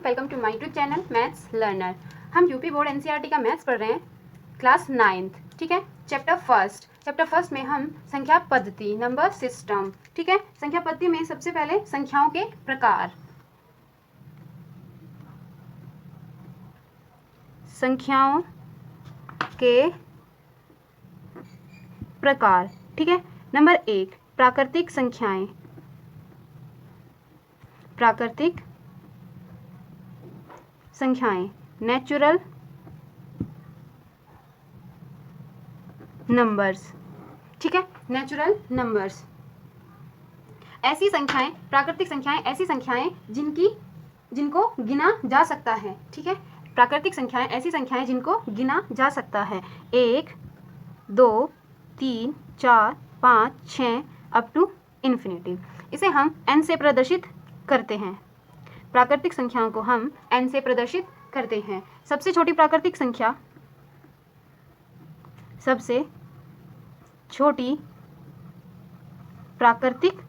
Welcome to my YouTube channel maths learner. हम UP board NCERT का maths पढ़ रहे हैं, क्लास 9th। ठीक है, चैप्टर फर्स्ट में हम संख्या पद्धति नंबर सिस्टम। ठीक है, संख्या पद्धति में सबसे पहले संख्याओं के प्रकार। संख्याओं के प्रकार। ठीक है, नंबर 1 प्राकृतिक संख्याएं। प्राकृतिक संख्याएं नेचुरल नंबर्स। ठीक है, नेचुरल नंबर्स ऐसी संख्याएं, प्राकृतिक संख्याएं ऐसी संख्याएं जिनको गिना जा सकता है। ठीक है, प्राकृतिक संख्याएं ऐसी संख्याएं जिनको गिना जा सकता है। 1 2 3 4 5 6 अप टू इन्फिनिटी। इसे हम n से प्रदर्शित करते हैं। प्राकृतिक संख्याओं को हम n से प्रदर्शित करते हैं। सबसे छोटी प्राकृतिक संख्या, सबसे छोटी प्राकृतिक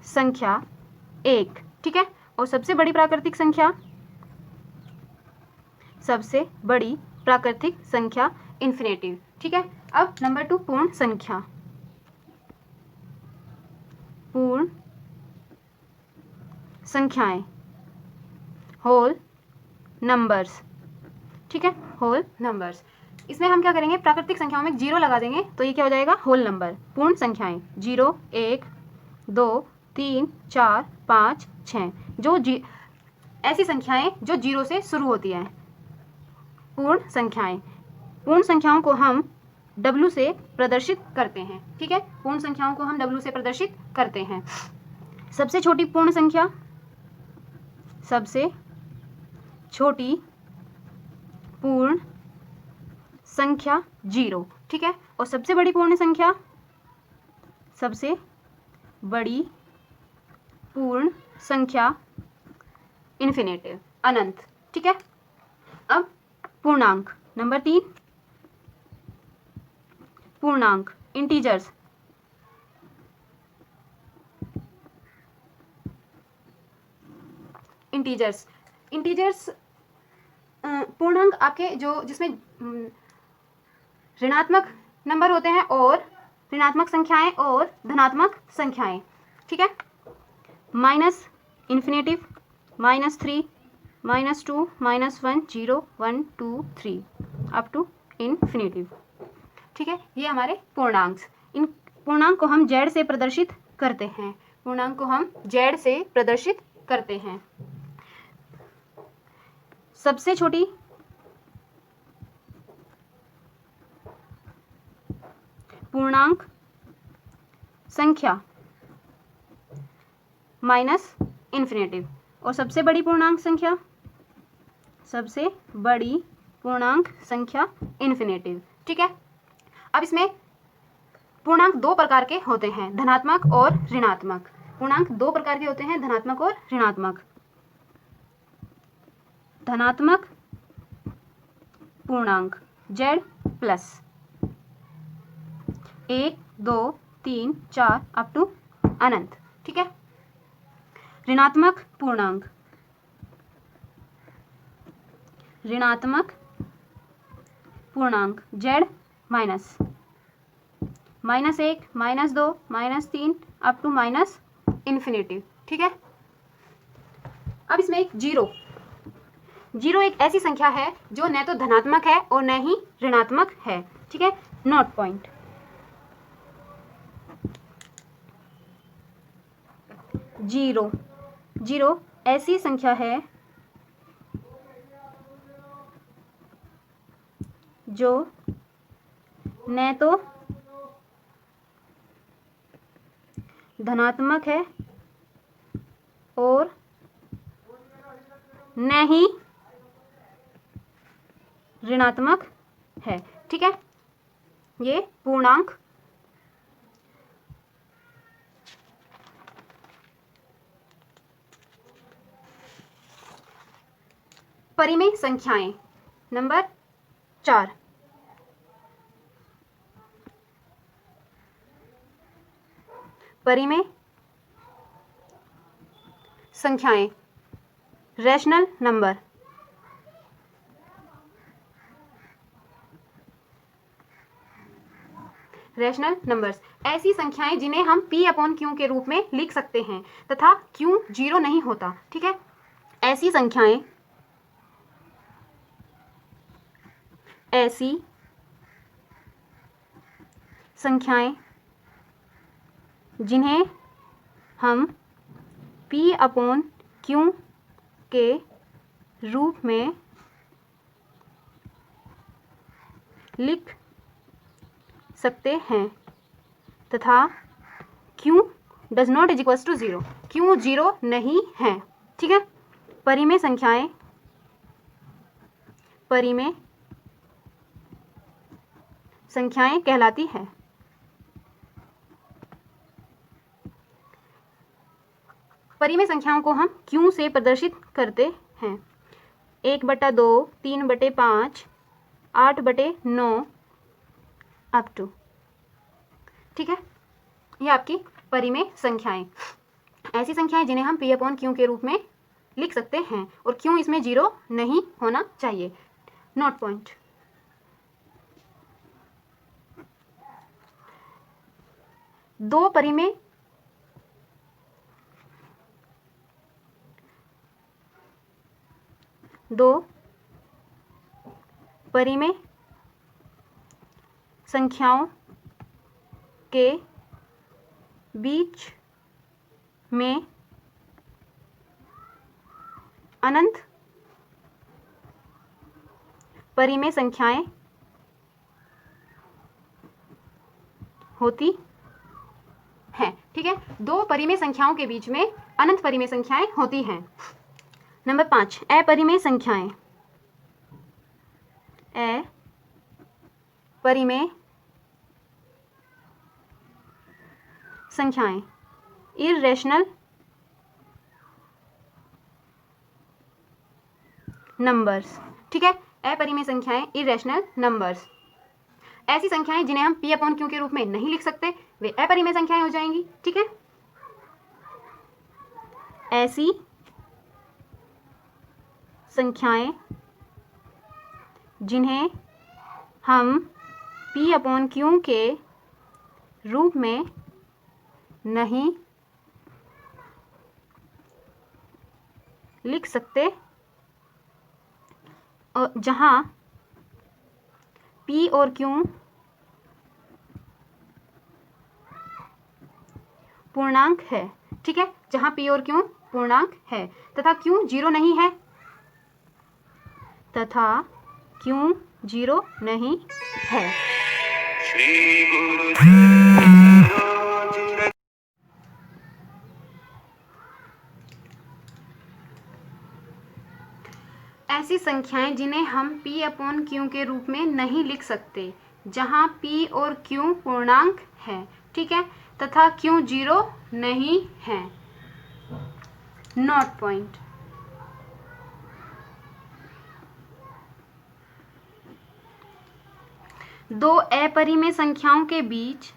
संख्या 1। ठीक है, और सबसे बड़ी प्राकृतिक संख्या, सबसे बड़ी प्राकृतिक संख्या इन्फिनेटिव। ठीक है, अब नंबर 2 पूर्ण संख्या। पूर्ण संख्याएं होल नंबर्स। ठीक है, होल नंबर्स। इसमें हम क्या करेंगे, प्राकृतिक संख्याओं में 0 लगा देंगे तो ये क्या हो जाएगा, होल नंबर। पूर्ण संख्याएं 0 1 2 3 4 5 6 ऐसी संख्याएं जो 0 से शुरू होती हैं, पूर्ण संख्याएं। पूर्ण संख्याओं को हम W से प्रदर्शित करते हैं। ठीक है, पूर्ण संख्याओं को हम W से प्रदर्शित करते हैं। सबसे छोटी पूर्ण संख्या, सबसे छोटी पूर्ण संख्या 0। ठीक है, और सबसे बड़ी पूर्ण संख्या, सबसे बड़ी पूर्ण संख्या इन्फिनेटिव, अनंत। ठीक है, अब पूर्णांक नंबर 3 पूर्णांक इंटीजर्स। इंटीजर्स पूर्णांक आपके जो जिसमें ऋणात्मक नंबर होते हैं और ऋणात्मक संख्याएं और धनात्मक संख्याएं। ठीक है, minus infinitive -3 -2 -1 0 1 2 3 up to infinitive. ठीक है, ये हमारे पूर्णांक। इन पूर्णांक को हम जेड से प्रदर्शित करते हैं। पूर्णांक को हम जेड से प्रदर्शित करते हैं। सबसे छोटी पूर्णांक संख्या माइनस इन्फिनेटिव, और सबसे बड़ी पूर्णांक संख्या, सबसे बड़ी पूर्णांक संख्या इन्फिनेटिव। ठीक है, अब इसमें पूर्णांक 2 प्रकार के होते हैं, धनात्मक और ऋणात्मक। पूर्णांक 2 प्रकार के होते हैं, धनात्मक और ऋणात्मक। धनात्मक पूर्णांक z प्लस 1 2 3 4 अप टू अनंत। ठीक है, ऋणात्मक पूर्णांक, ऋणात्मक पूर्णांक z minus -1 -2 -3 up to minus infinity. ठीक है, अब इसमें एक जीरो एक ऐसी संख्या है जो न तो धनात्मक है और न ही ऋणात्मक है। ठीक है, नोट पॉइंट। जीरो ऐसी संख्या है जो न तो धनात्मक है और न ही ऋणात्मक है। ठीक है, ये पूर्णांक परिमेय संख्याएं नंबर 4। परिमेय संख्याएं रैशनल नंबर। रैशनल नंबर्स ऐसी संख्याएं जिन्हें हम p अपॉन क्यू के रूप में लिख सकते हैं तथा क्यू जीरो नहीं होता। ठीक है, ऐसी संख्याएं जिन्हें हम p अपॉन क्यू के रूप में लिख सकते हैं तथा q does not is equals to zero, q zero नहीं है। ठीक है, परिमेय संख्याएं कहलाती है। परिमेय संख्याओं को हम q से प्रदर्शित करते हैं 1/2, 3/5, 8/9 अप टू। ठीक है, ये आपकी परिमेय संख्याएं, ऐसी संख्याएं जिन्हें हम p अपॉन क्यू के रूप में लिख सकते हैं और क्यू इसमें जीरो नहीं होना चाहिए। नोट पॉइंट, दो परिमेय संख्याओं के बीच में अनंत परिमेय संख्याएं होती हैं। ठीक है, दो परिमेय संख्याओं के बीच में अनंत परिमेय संख्याएं होती हैं। नंबर 5, अपरिमेय संख्याएं। अपरिमेय संख्याएं इर्रेशनल नंबर्स। ठीक है, अपरिमेय संख्याएं इर्रेशनल नंबर्स, ऐसी संख्याएं जिन्हें हम p अपॉन क्यू के रूप में नहीं लिख सकते वे अपरिमेय संख्याएं हो जाएंगी। ठीक है, ऐसी संख्याएं जिन्हें हम p अपॉन क्यू के रूप में नहीं लिख सकते और जहां p और q पूर्णांक है। ठीक है, जहां p और q पूर्णांक है तथा q जीरो नहीं है, श्री गुरु ऐसी संख्याएं जिन्हें हम p अपॉन क्यू के रूप में नहीं लिख सकते जहां p और q पूर्णांक है। ठीक है, तथा q जीरो नहीं है। नोट पॉइंट, दो अपरिमेय संख्याओं के बीच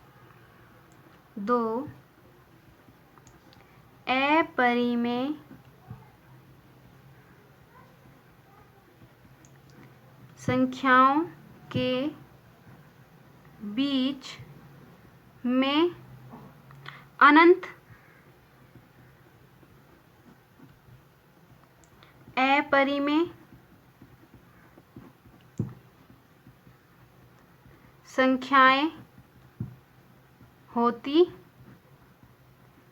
संख्याओं के बीच में अनंत अपरिमेय संख्याएं होती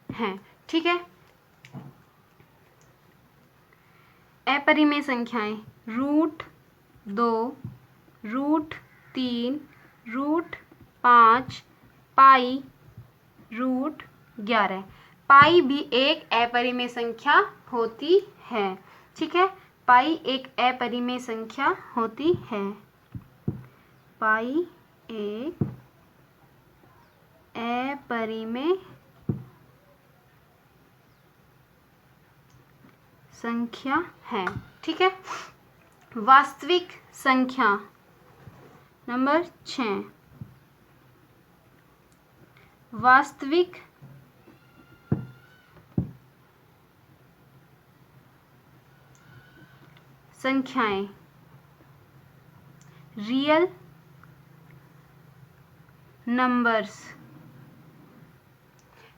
हैं। ठीक है, अपरिमेय संख्याएं √2, √3, √5, पाई, √11। पाई भी एक अपरिमेय संख्या होती है। ठीक है, पाई एक अपरिमेय संख्या होती है। पाई एक अपरिमेय संख्या है। ठीक है, वास्तविक संख्या नंबर 6, वास्तविक संख्याएं, रियल नंबर्स,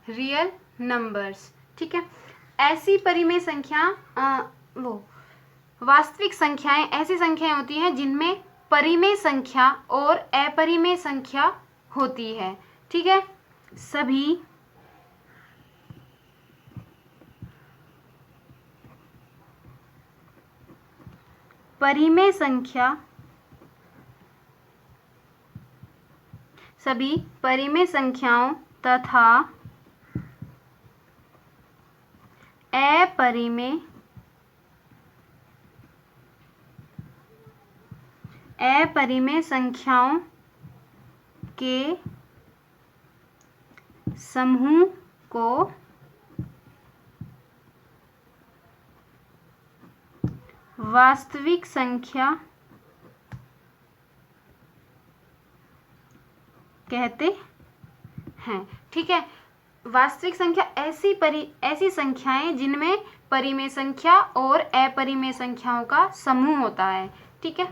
रियल नंबर्स। ठीक है, ऐसी परिमेय संख्या वास्तविक संख्याएं ऐसी संख्याएं होती हैं जिनमें परिमेय संख्या और अपरिमेय संख्या होती है। ठीक है, सभी परिमेय संख्या, सभी परिमेय संख्याओं तथा अपरिमेय संख्याओं के समूह को वास्तविक संख्या कहते हैं। ठीक है, वास्तविक संख्या ऐसी संख्याएं जिनमें परिमेय संख्या और अपरिमेय संख्याओं का समूह होता है। ठीक है,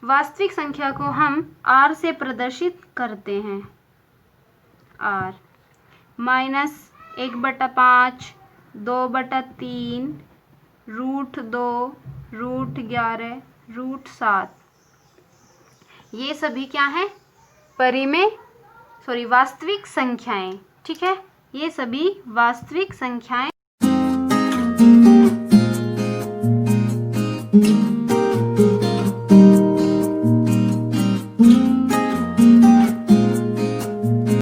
वास्तविक संख्या को हम r से प्रदर्शित करते हैं। r -1/5, 2/3, √2, √11, √7, ये सभी क्या हैं? वास्तविक संख्याएं। ठीक है, ये सभी वास्तविक संख्याएं